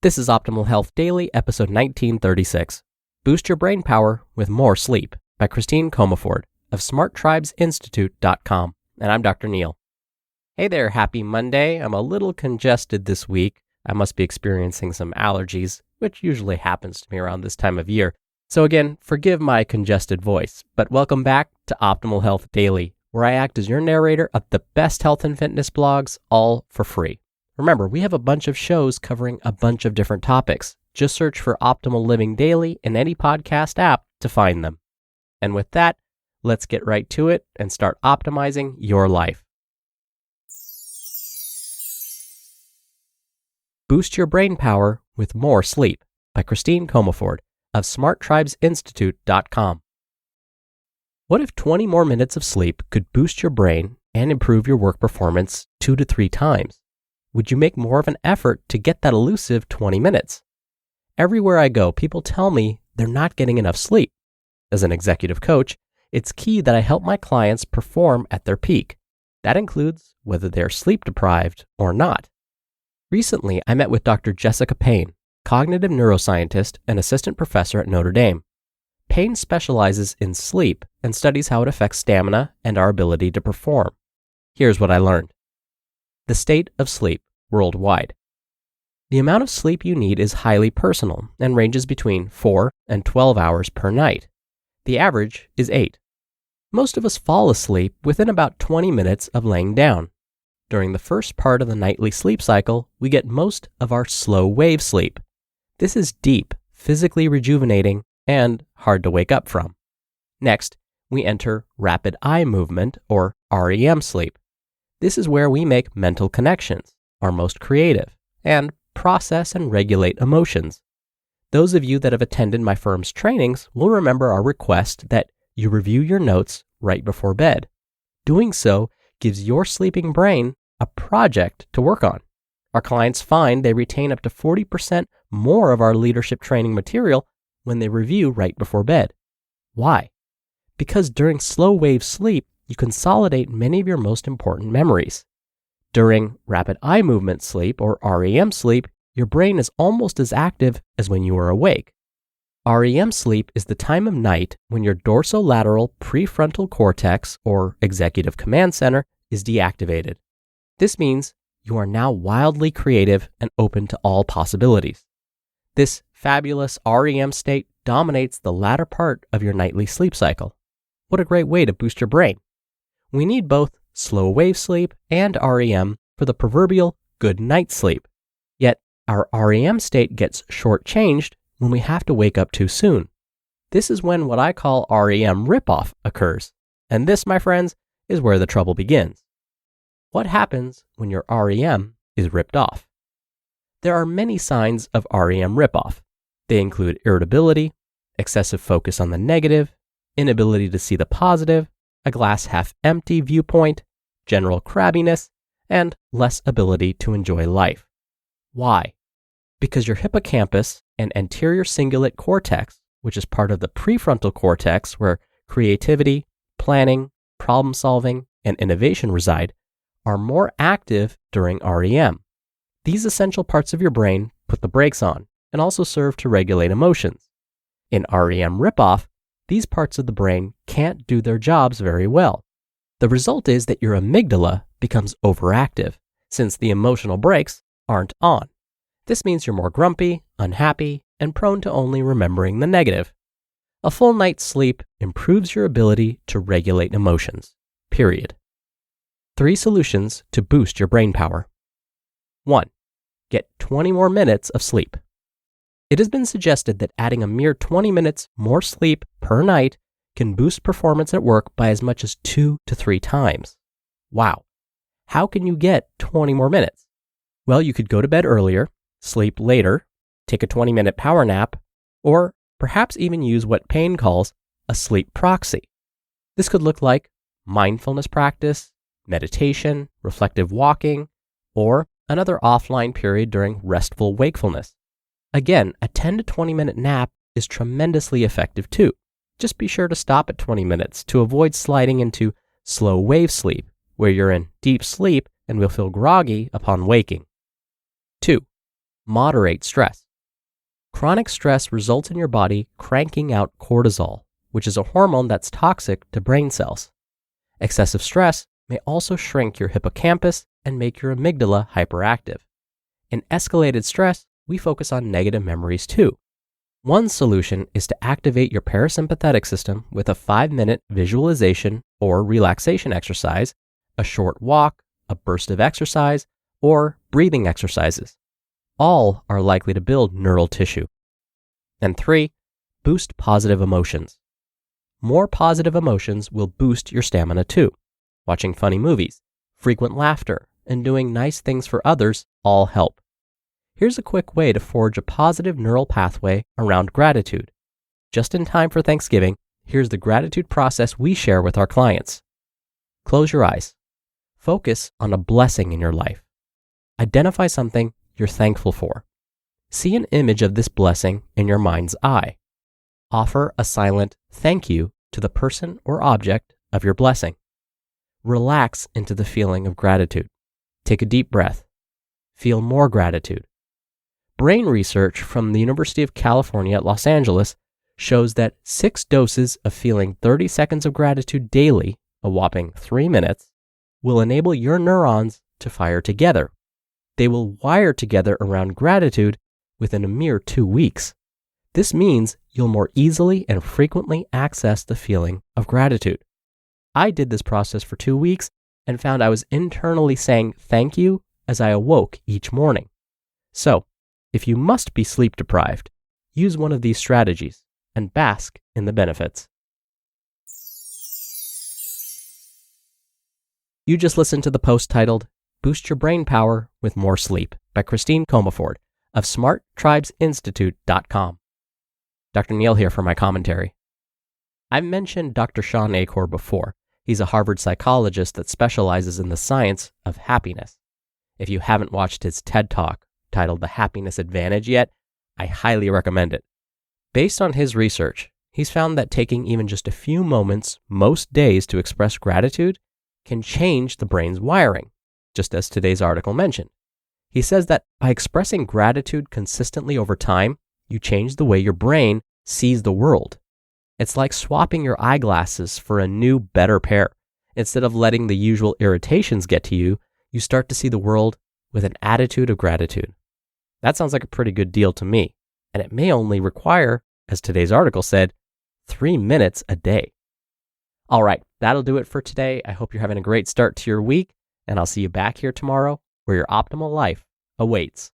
This is Optimal Health Daily, episode 1936. Boost Your Brain Power with More Sleep by Comaford of SmartTribesInstitute.com. And I'm Dr. Neil. Hey there, happy Monday. I'm a little congested this week. I must be experiencing some allergies, which usually happens to me around this time of year. So again, forgive my congested voice, but welcome back to Optimal Health Daily, where I act as your narrator of the best health and fitness blogs, all for free. Remember, we have a bunch of shows covering a bunch of different topics. Just search for Optimal Living Daily in any podcast app to find them. And with that, let's get right to it and start optimizing your life. Boost Your Brain Power with More Sleep by Comaford of SmartTribesInstitute.com. What if 20 more minutes of sleep could boost your brain and improve your work performance 2 to 3 times? Would you make more of an effort to get that elusive 20 minutes? Everywhere I go, people tell me they're not getting enough sleep. As an executive coach, it's key that I help my clients perform at their peak. That includes whether they're sleep deprived or not. Recently, I met with Dr. Jessica Payne, cognitive neuroscientist and assistant professor at Notre Dame. Payne specializes in sleep and studies how it affects stamina and our ability to perform. Here's what I learned. The state of sleep worldwide. The amount of sleep you need is highly personal and ranges between 4 and 12 hours per night. The average is 8. Most of us fall asleep within about 20 minutes of laying down. During the first part of the nightly sleep cycle, we get most of our slow wave sleep. This is deep, physically rejuvenating, and hard to wake up from. Next, we enter rapid eye movement, or REM sleep. This is where we make mental connections, are most creative, and process and regulate emotions. Those of you that have attended my firm's trainings will remember our request that you review your notes right before bed. Doing so gives your sleeping brain a project to work on. Our clients find they retain up to 40% more of our leadership training material when they review right before bed. Why? Because during slow wave sleep, you consolidate many of your most important memories. During rapid eye movement sleep, or REM sleep, your brain is almost as active as when you are awake. REM sleep is the time of night when your dorsolateral prefrontal cortex, or executive command center, is deactivated. This means you are now wildly creative and open to all possibilities. This fabulous REM state dominates the latter part of your nightly sleep cycle. What a great way to boost your brain. We need both slow wave sleep and REM for the proverbial good night's sleep. Yet, our REM state gets shortchanged when we have to wake up too soon. This is when what I call REM ripoff occurs. And this, my friends, is where the trouble begins. What happens when your REM is ripped off? There are many signs of REM ripoff. They include irritability, excessive focus on the negative, inability to see the positive, a glass half empty viewpoint, general crabbiness, and less ability to enjoy life. Why? Because your hippocampus and anterior cingulate cortex, which is part of the prefrontal cortex where creativity, planning, problem solving, and innovation reside, are more active during REM. These essential parts of your brain put the brakes on and also serve to regulate emotions. In REM ripoff, these parts of the brain can't do their jobs very well. The result is that your amygdala becomes overactive, since the emotional brakes aren't on. This means you're more grumpy, unhappy, and prone to only remembering the negative. A full night's sleep improves your ability to regulate emotions. Period. 3 solutions to boost your brain power. 1. Get 20 more minutes of sleep. It has been suggested that adding a mere 20 minutes more sleep per night can boost performance at work by as much as 2 to 3 times. Wow. How can you get 20 more minutes? Well, you could go to bed earlier, sleep later, take a 20-minute power nap, or perhaps even use what Payne calls a sleep proxy. This could look like mindfulness practice, meditation, reflective walking, or another offline period during restful wakefulness. Again, a 10 to 20 minute nap is tremendously effective too. Just be sure to stop at 20 minutes to avoid sliding into slow wave sleep, where you're in deep sleep and will feel groggy upon waking. 2. moderate stress. Chronic stress results in your body cranking out cortisol, which is a hormone that's toxic to brain cells. Excessive stress may also shrink your hippocampus and make your amygdala hyperactive. In escalated stress, we focus on negative memories too. One solution is to activate your parasympathetic system with a 5-minute visualization or relaxation exercise, a short walk, a burst of exercise, or breathing exercises. All are likely to build neural tissue. And 3, boost positive emotions. More positive emotions will boost your stamina too. Watching funny movies, frequent laughter, and doing nice things for others all help. Here's a quick way to forge a positive neural pathway around gratitude. Just in time for Thanksgiving, here's the gratitude process we share with our clients. Close your eyes. Focus on a blessing in your life. Identify something you're thankful for. See an image of this blessing in your mind's eye. Offer a silent thank you to the person or object of your blessing. Relax into the feeling of gratitude. Take a deep breath. Feel more gratitude. Brain research from the University of California at Los Angeles shows that 6 doses of feeling 30 seconds of gratitude daily, a whopping 3 minutes, will enable your neurons to fire together. They will wire together around gratitude within a mere 2 weeks. This means you'll more easily and frequently access the feeling of gratitude. I did this process for 2 weeks and found I was internally saying thank you as I awoke each morning. So, if you must be sleep deprived, use one of these strategies and bask in the benefits. You just listened to the post titled, Boost Your Brain Power with More Sleep by Christine Comaford of SmartTribesInstitute.com. Dr. Neil here for my commentary. I've mentioned Dr. Sean Achor before. He's a Harvard psychologist that specializes in the science of happiness. If you haven't watched his TED Talk titled The Happiness Advantage yet, I highly recommend it. Based on his research, he's found that taking even just a few moments most days to express gratitude can change the brain's wiring, just as today's article mentioned. He says that by expressing gratitude consistently over time, you change the way your brain sees the world. It's like swapping your eyeglasses for a new, better pair. Instead of letting the usual irritations get to you, you start to see the world with an attitude of gratitude. That sounds like a pretty good deal to me, and it may only require, as today's article said, 3 minutes a day. All right, that'll do it for today. I hope you're having a great start to your week, and I'll see you back here tomorrow where your optimal life awaits.